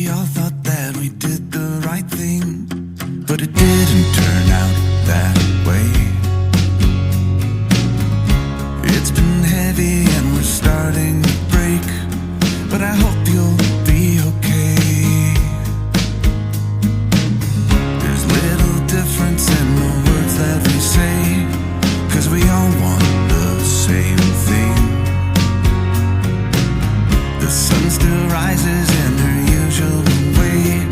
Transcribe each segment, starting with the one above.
We all thought that we did the right thing, but it didn't turn out that way. It's been heavy and we're starting to break, but I hope you'll be okay. There's little difference in the words that we say, 'cause we all want the same thing. The sun still rises in her usual way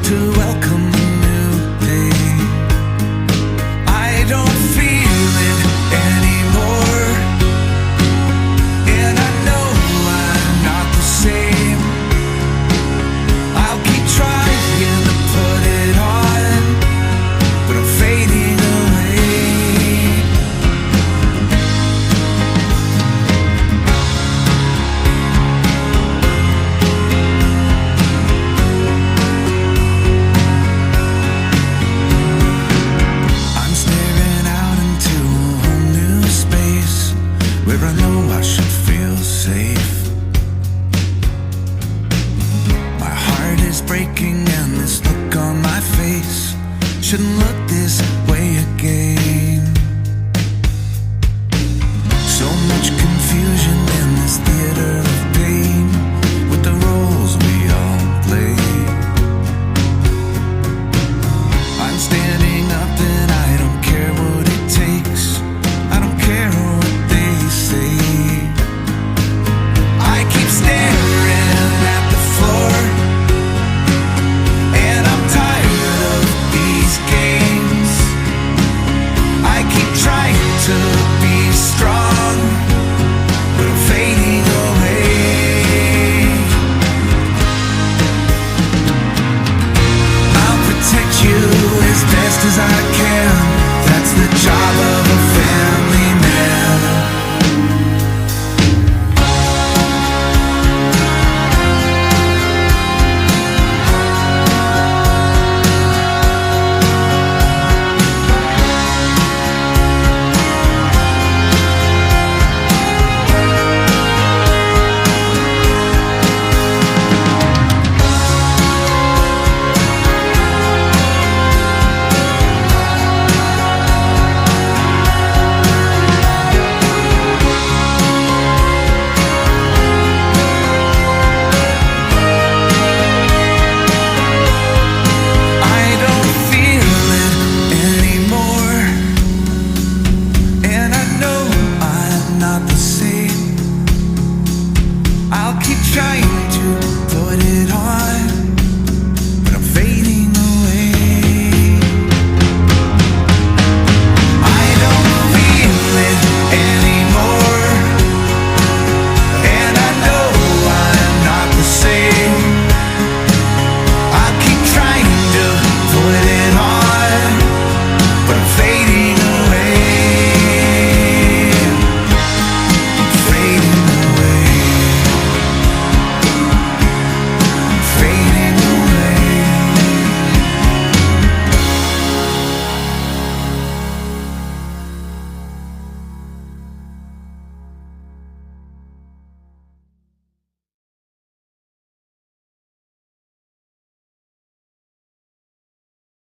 to welcome the new day. I don't feel it anymore, and I know I'm not the same. I'll keep trying to put it on, but I'm fading away. I'm staring out into a whole new space where I know I should feel safe. My heart is breaking and this look on my face shouldn't look this way again. So much confusion in this theater of pain with the roles we all play. I'm standing up and I don't care what it takes. I don't care what they say. I keep staring at the floor, and I'm tired of these games. I keep trying to be strong, but I'm fading away. I'll protect you as best as I